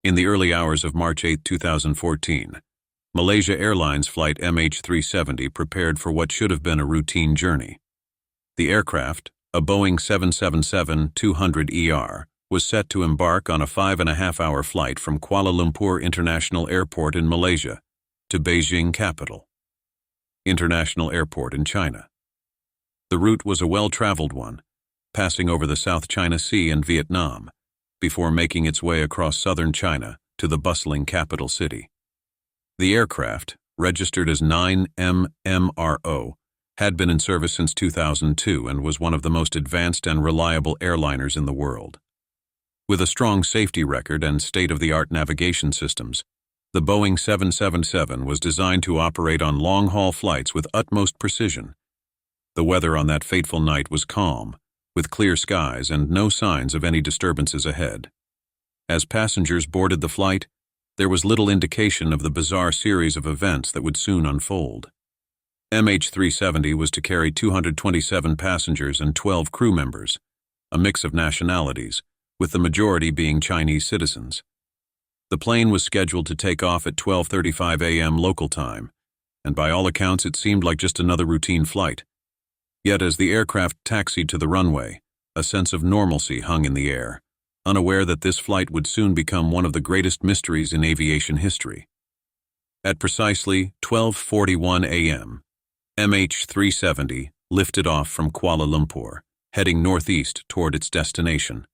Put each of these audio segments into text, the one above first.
In the early hours of March 8, 2014, Malaysia Airlines flight MH370 prepared for what should have been a routine journey. The aircraft, a Boeing 777-200ER, was set to embark on a 5.5-hour flight from Kuala Lumpur International Airport in Malaysia to Beijing capital, International Airport in China. The route was a well-traveled one, passing over the South China Sea and Vietnam, before making its way across southern China to the bustling capital city. The aircraft, registered as 9MMRO, had been in service since 2002 and was one of the most advanced and reliable airliners in the world. With a strong safety record and state-of-the-art navigation systems, the Boeing 777 was designed to operate on long-haul flights with utmost precision. The weather on that fateful night was calm, with clear skies and no signs of any disturbances ahead. As passengers boarded the flight, there was little indication of the bizarre series of events that would soon unfold. MH370 was to carry 227 passengers and 12 crew members, a mix of nationalities, with the majority being Chinese citizens. The plane was scheduled to take off at 12:35 a.m. local time, and by all accounts it seemed like just another routine flight. Yet as the aircraft taxied to the runway, a sense of normalcy hung in the air, unaware that this flight would soon become one of the greatest mysteries in aviation history. At precisely 12:41 a.m., MH370 lifted off from Kuala Lumpur, heading northeast toward its destination.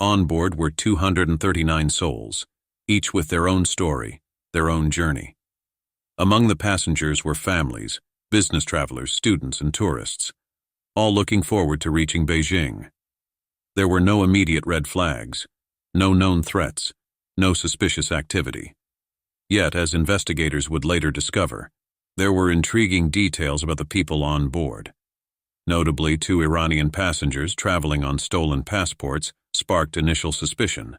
On board were 239 souls, each with their own story, their own journey. Among the passengers were families, business travelers, students, and tourists, all looking forward to reaching Beijing. There were no immediate red flags, no known threats, no suspicious activity. Yet, as investigators would later discover, there were intriguing details about the people on board. Notably, 2 Iranian passengers traveling on stolen passports sparked initial suspicion.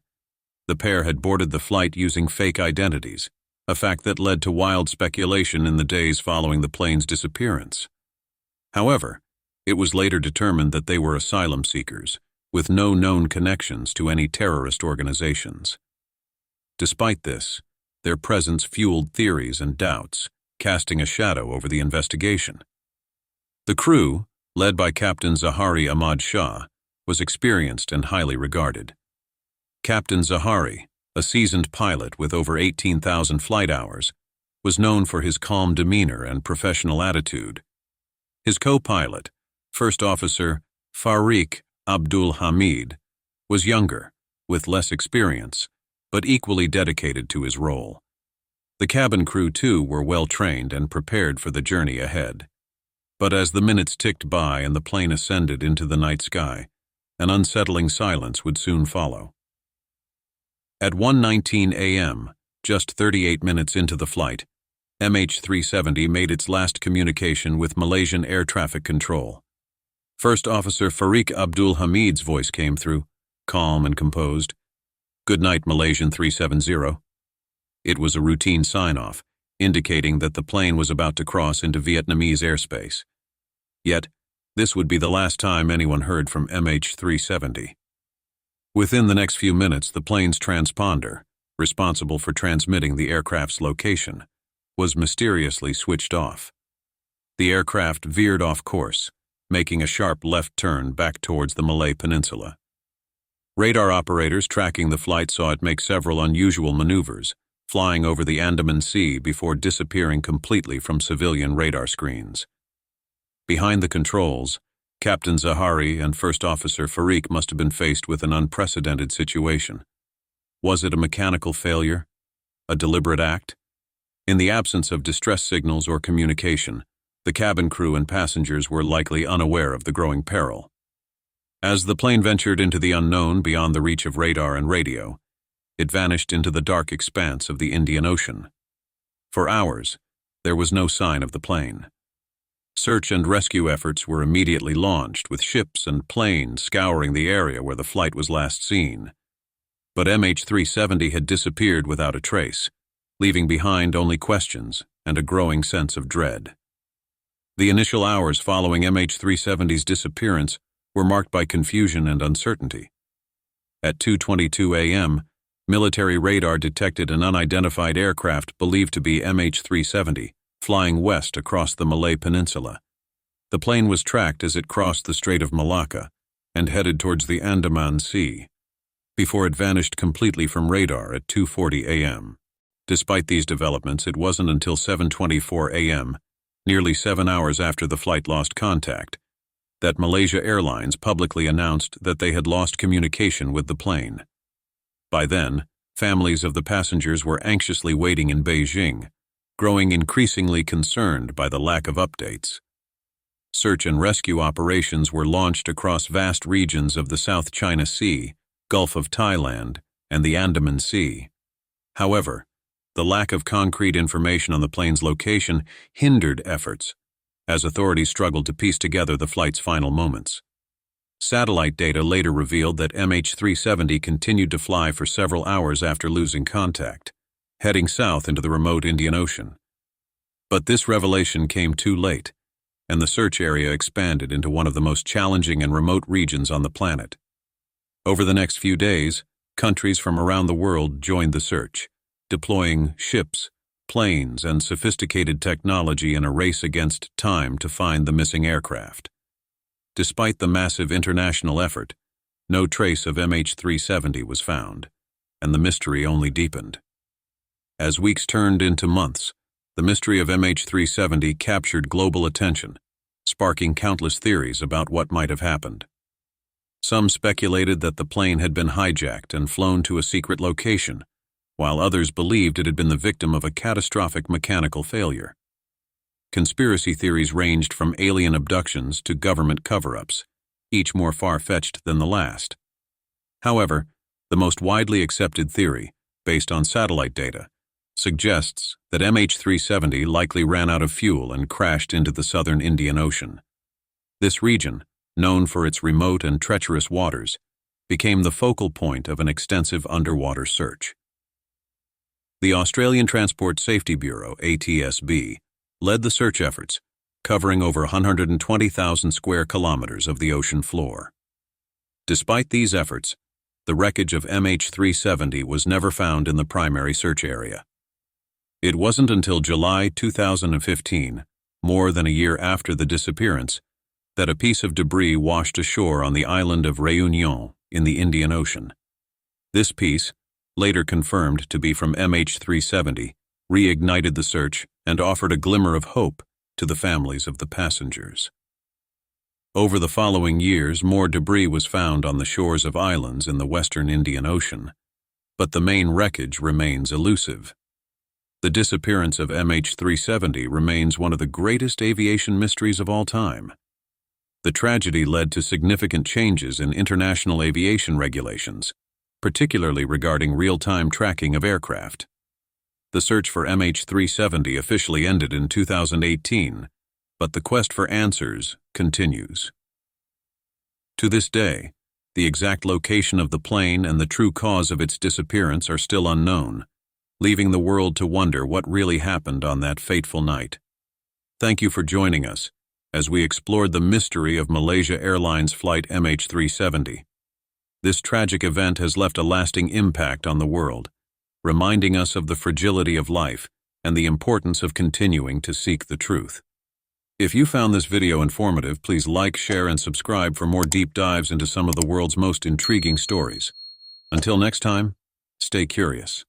The pair had boarded the flight using fake identities, a fact that led to wild speculation in the days following the plane's disappearance. However, it was later determined that they were asylum seekers, with no known connections to any terrorist organizations. Despite this, their presence fueled theories and doubts, casting a shadow over the investigation. The crew, led by Captain Zahari Ahmad Shah, was experienced and highly regarded. Captain Zahari, a seasoned pilot with over 18,000 flight hours, was known for his calm demeanor and professional attitude. His co-pilot, First Officer Fariq Abdul Hamid, was younger, with less experience, but equally dedicated to his role. The cabin crew, too, were well-trained and prepared for the journey ahead. But as the minutes ticked by and the plane ascended into the night sky, an unsettling silence would soon follow. At 1:19 a.m., just 38 minutes into the flight, MH370 made its last communication with Malaysian Air Traffic Control. First Officer Fariq Abdul Hamid's voice came through, calm and composed. "Good night, Malaysian 370. It was a routine sign-off, indicating that the plane was about to cross into Vietnamese airspace. Yet, this would be the last time anyone heard from MH370. Within the next few minutes, the plane's transponder, responsible for transmitting the aircraft's location, was mysteriously switched off. The aircraft veered off course, making a sharp left turn back towards the Malay Peninsula. Radar operators tracking the flight saw it make several unusual maneuvers, flying over the Andaman Sea before disappearing completely from civilian radar screens. Behind the controls, Captain Zahari and First Officer Fariq must have been faced with an unprecedented situation. Was it a mechanical failure? A deliberate act? In the absence of distress signals or communication, the cabin crew and passengers were likely unaware of the growing peril. As the plane ventured into the unknown beyond the reach of radar and radio, it vanished into the dark expanse of the Indian Ocean. For hours, there was no sign of the plane. Search and rescue efforts were immediately launched, with ships and planes scouring the area where the flight was last seen. But MH370 had disappeared without a trace, leaving behind only questions and a growing sense of dread. The initial hours following MH370's disappearance were marked by confusion and uncertainty. At 2:22 a.m., military radar detected an unidentified aircraft believed to be MH370 flying west across the Malay Peninsula. The plane was tracked as it crossed the Strait of Malacca and headed towards the Andaman Sea, before it vanished completely from radar at 2:40 a.m. Despite these developments, it wasn't until 7:24 a.m., nearly 7 hours after the flight lost contact, that Malaysia Airlines publicly announced that they had lost communication with the plane. By then, families of the passengers were anxiously waiting in Beijing, growing increasingly concerned by the lack of updates. Search and rescue operations were launched across vast regions of the South China Sea, Gulf of Thailand, and the Andaman Sea. However, the lack of concrete information on the plane's location hindered efforts, as authorities struggled to piece together the flight's final moments. Satellite data later revealed that MH370 continued to fly for several hours after losing contact, heading south into the remote Indian Ocean. But this revelation came too late, and the search area expanded into one of the most challenging and remote regions on the planet. Over the next few days, countries from around the world joined the search, deploying ships, planes, and sophisticated technology in a race against time to find the missing aircraft. Despite the massive international effort, no trace of MH370 was found, and the mystery only deepened. As weeks turned into months, the mystery of MH370 captured global attention, sparking countless theories about what might have happened. Some speculated that the plane had been hijacked and flown to a secret location, while others believed it had been the victim of a catastrophic mechanical failure. Conspiracy theories ranged from alien abductions to government cover-ups, each more far-fetched than the last. However, the most widely accepted theory, based on satellite data, suggests that MH370 likely ran out of fuel and crashed into the southern Indian Ocean. This region, known for its remote and treacherous waters, became the focal point of an extensive underwater search. The Australian Transport Safety Bureau, ATSB, led the search efforts, covering over 120,000 square kilometers of the ocean floor. Despite these efforts, the wreckage of MH370 was never found in the primary search area. It wasn't until July 2015, more than a year after the disappearance, that a piece of debris washed ashore on the island of Réunion in the Indian Ocean. This piece, later confirmed to be from MH370, reignited the search and offered a glimmer of hope to the families of the passengers. Over the following years, more debris was found on the shores of islands in the western Indian Ocean, but the main wreckage remains elusive. The disappearance of MH370 remains one of the greatest aviation mysteries of all time. The tragedy led to significant changes in international aviation regulations, particularly regarding real-time tracking of aircraft. The search for MH370 officially ended in 2018, but the quest for answers continues. To this day, the exact location of the plane and the true cause of its disappearance are still unknown, leaving the world to wonder what really happened on that fateful night. Thank you for joining us as we explored the mystery of Malaysia Airlines Flight MH370. This tragic event has left a lasting impact on the world, reminding us of the fragility of life and the importance of continuing to seek the truth. If you found this video informative, please like, share, and subscribe for more deep dives into some of the world's most intriguing stories. Until next time, stay curious.